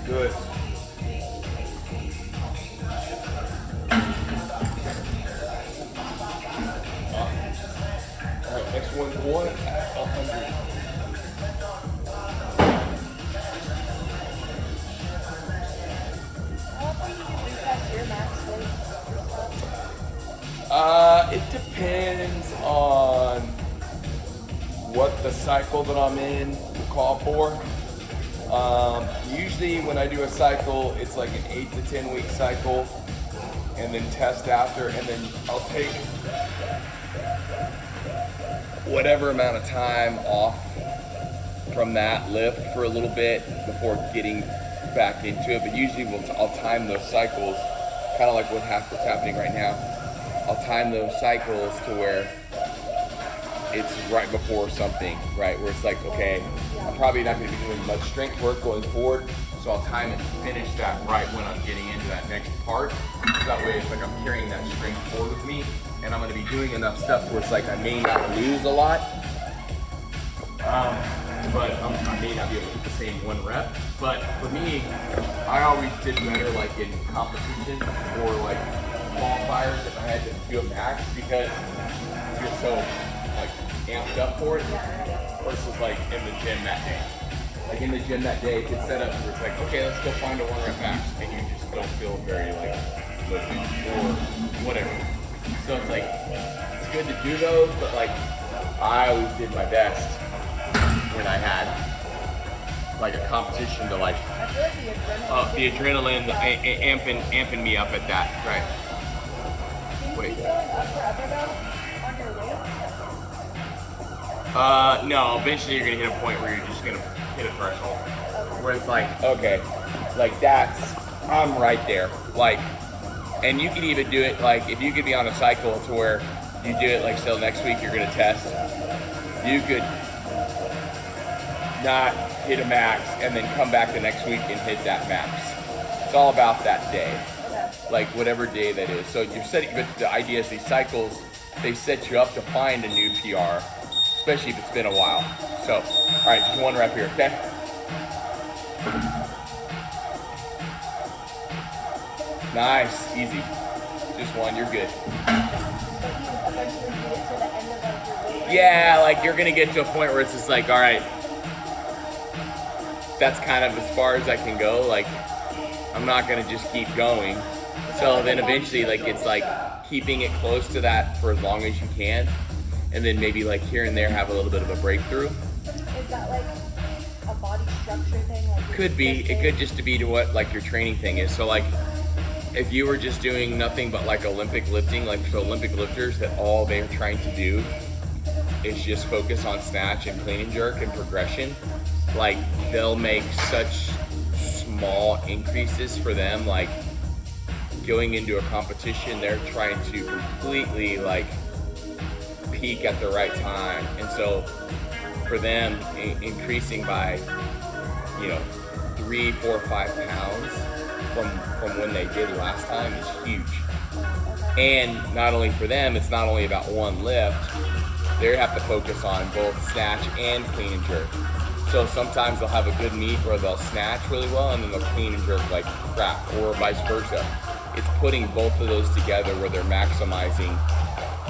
Good. All right, next one's 100. It depends on what the cycle that I'm in will call for. Usually when I do a cycle, it's like an 8 to 10 week cycle, and then test after, and then I'll take whatever amount of time off from that lift for a little bit before getting back into it. But usually I'll time those cycles, kind of like what's happening right now. I'll time those cycles to where it's right before something, right? Where it's like, okay, I'm probably not going to be doing much strength work going forward, so I'll time it to finish that right when I'm getting into that next part. So that way it's like I'm carrying that strength forward with me, and I'm going to be doing enough stuff where it's like I may not lose a lot, but I may not be able to hit the same one rep. But for me, I always did better like in competition or like qualifiers if I had to do a max, because you're so like amped up for it versus like in the gym that day. Like in the gym that day, it's set up where it's like, okay, let's go find a 1 rep max, and you just don't feel very like lifted or whatever. So it's like, it's good to do those, but like I always did my best when I had like a competition to like, the adrenaline amping me up at that, right? Wait. No, eventually you're gonna hit a point where you're just gonna hit a threshold. Where it's like, okay, like I'm right there. Like, and you can even do it, like, if you could be on a cycle to where you do it, like, so next week you're gonna test, you could not hit a max and then come back the next week and hit that max. It's all about that day. Like whatever day that is. So you're setting, but the idea is these cycles, they set you up to find a new PR, especially if it's been a while. So, all right, just 1 rep here, okay? Nice, easy. Just 1, you're good. Yeah, like you're gonna get to a point where it's just like, all right, that's kind of as far as I can go. Like, I'm not gonna just keep going. So then eventually, like, it's like keeping it close to that for as long as you can. and then maybe like here and there have a little bit of a breakthrough. Is that like a body structure thing? Like Could be. It could just be to what like your training thing is. So like if you were just doing nothing but like Olympic lifting, like so Olympic lifters that all they're trying to do is just focus on snatch and clean and jerk and progression, like they'll make such small increases for them. Like going into a competition, they're trying to completely like peak at the right time, and so for them increasing by 3, 4, 5 pounds from when they did last time is huge. And not only for them, it's not only about one lift, they have to focus on both snatch and clean and jerk. So sometimes they'll have a good meet where they'll snatch really well and then they'll clean and jerk like crap, or vice versa. It's putting both of those together where they're maximizing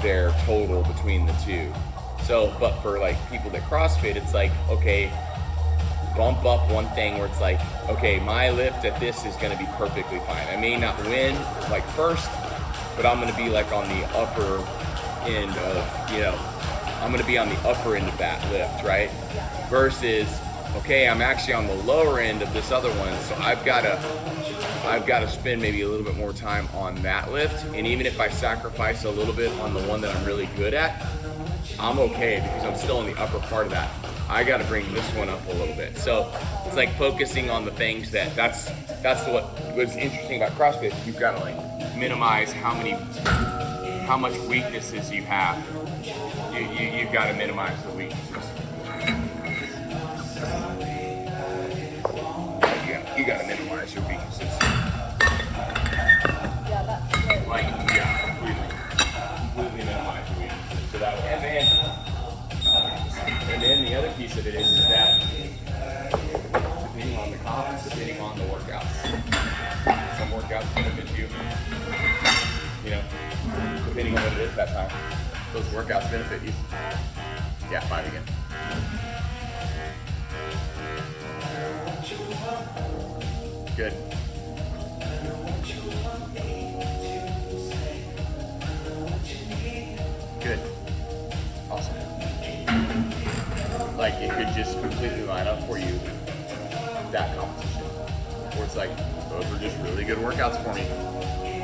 their total between the two. So, but for like people that CrossFit, it's like, okay, bump up one thing where it's like, okay, my lift at this is gonna be perfectly fine. I may not win like first, but I'm gonna be like on the upper end of, I'm gonna be on the upper end of that lift, right? Versus, okay, I'm actually on the lower end of this other one, so I've gotta spend maybe a little bit more time on that lift, and even if I sacrifice a little bit on the one that I'm really good at, I'm okay because I'm still in the upper part of that. I got to bring this one up a little bit. So it's like focusing on the things that's what's interesting about CrossFit. You've got to like minimize how much weaknesses you have. You've got to minimize the weaknesses. You got to minimize your weaknesses. Yeah, that's good. Like completely minimize your weaknesses. So that and then the other piece of it is that depending on the comp, depending on the workouts, some workouts benefit you, depending on what it is that time. Those workouts benefit you. Yeah, 5 again. Good. Good. Awesome. Like it could just completely line up for you, that competition. Where it's like, those were just really good workouts for me.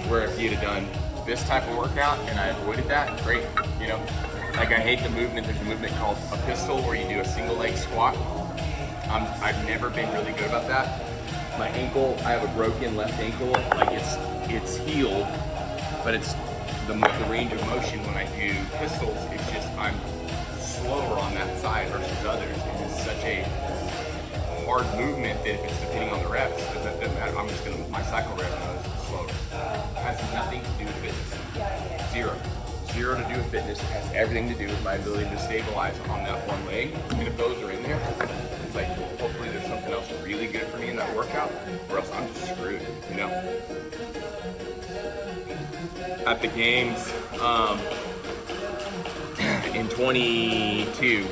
Where if you'd have done this type of workout and I avoided that, great. Like I hate the movement. There's a movement called a pistol where you do a single leg squat. I've never been really good about that. My ankle, I have a broken left ankle. Like it's healed, but it's the range of motion when I do pistols, it's just I'm slower on that side versus others. It's such a hard movement that if it's depending on the reps, it doesn't matter. My cycle rep is slower. It has nothing to do with fitness. Zero to do with fitness. It has everything to do with my ability to stabilize on that one leg. And if those are in there, it's like, hopefully there's something else really good for me in that workout, or else I'm just screwed, At the games in 22,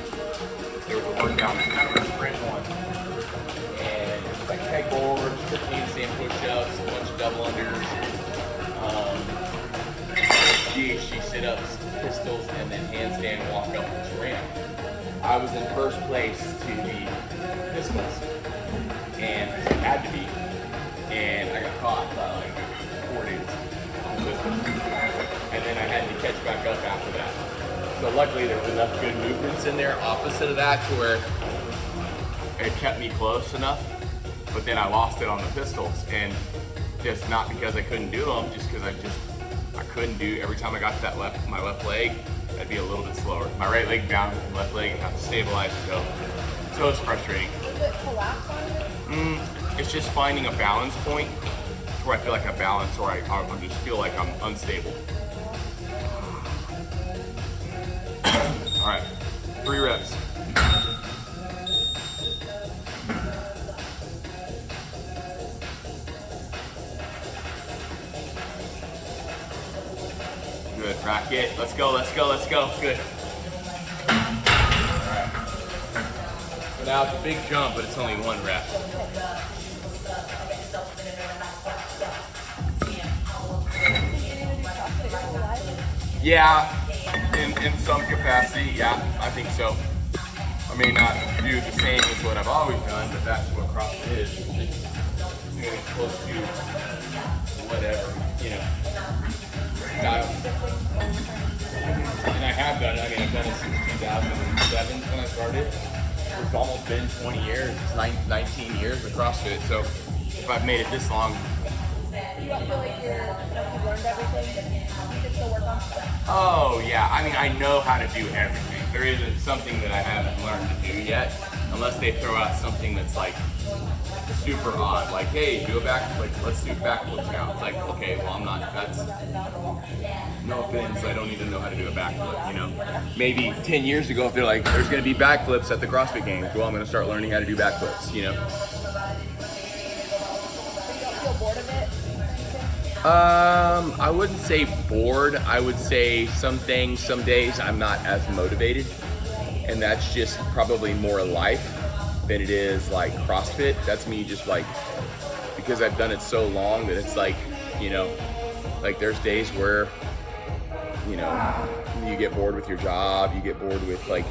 there was a workout, kind of a sprint one, and it was like pegboards, 15 handstand push-ups, a bunch of double unders, GHD sit-ups, pistols, and then handstand walk up this ramp. I was in first place to the pistols, and it had to be, and I got caught by like 4 dudes on the pistols. And then I had to catch back up after that. So luckily there was enough good movements in there opposite of that to where it kept me close enough, but then I lost it on the pistols. And just not because I couldn't do them, just because I couldn't do, every time I got to my left leg, I'd be a little bit slower. My right leg down, my left leg, I'd have to stabilize and go. So it's frustrating. Does it collapse on you? It's just finding a balance point where I feel like I balance, or I just feel like I'm unstable. All right, 3 reps. Good, racket. Let's go. Good. All right. So now it's a big jump, but it's only 1 rep. Yeah, and in some capacity, yeah, I think so. I may not do the same as what I've always done, but that's what CrossFit is. It's just getting close to whatever, you know. Style. And I have done it. I mean, I've done it since 2007 when I started. It's almost been 20 years. It's 19 years of CrossFit. So if I've made it this long. You don't feel like you've learned everything? You can still work on stuff? Oh, yeah. I mean, I know how to do everything. There isn't something that I haven't learned to do yet, unless they throw out something that's like super odd. Like, hey, do a back, like, let's do backflips now. It's like, okay, well, I'm not, that's, no offense, I don't even know how to do a backflip, you know? Maybe 10 years ago, if they're like, there's gonna be backflips at the CrossFit Games, well, I'm gonna start learning how to do backflips, you know? You don't feel bored of it? I wouldn't say bored. I would say some days I'm not as motivated, and that's just probably more life than it is like CrossFit. That's me just like, because I've done it so long that it's like, you know, like there's days where, you know, you get bored with your job, you get bored with like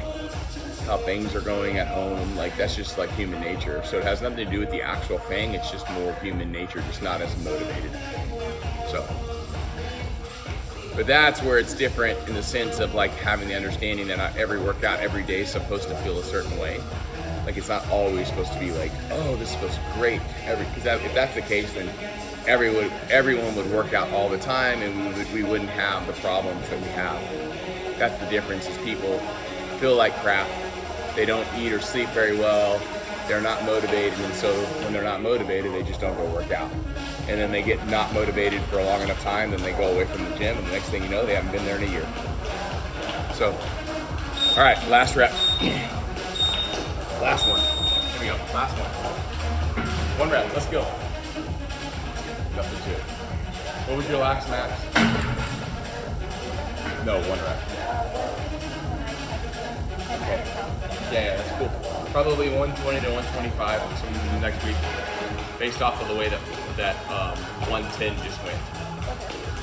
how things are going at home. Like that's just like human nature. So it has nothing to do with the actual thing. It's just more human nature, just not as motivated. So, but that's where it's different in the sense of like having the understanding that not every workout every day is supposed to feel a certain way. Like it's not always supposed to be like, oh, this feels great. Because if that's the case, then everyone would work out all the time, and we wouldn't have the problems that we have. That's the difference. Is people feel like crap. They don't eat or sleep very well. They're not motivated, and so when they're not motivated, they just don't go work out. And then they get not motivated for a long enough time, then they go away from the gym, and the next thing you know, they haven't been there in a year. So, all right, last rep. Last one. Here we go, last one. One rep, let's go. Nothing to it. What was your last max? No, one rep. Okay. Yeah, that's cool. Probably 120 to 125 next week, based off of the way that 110 just went.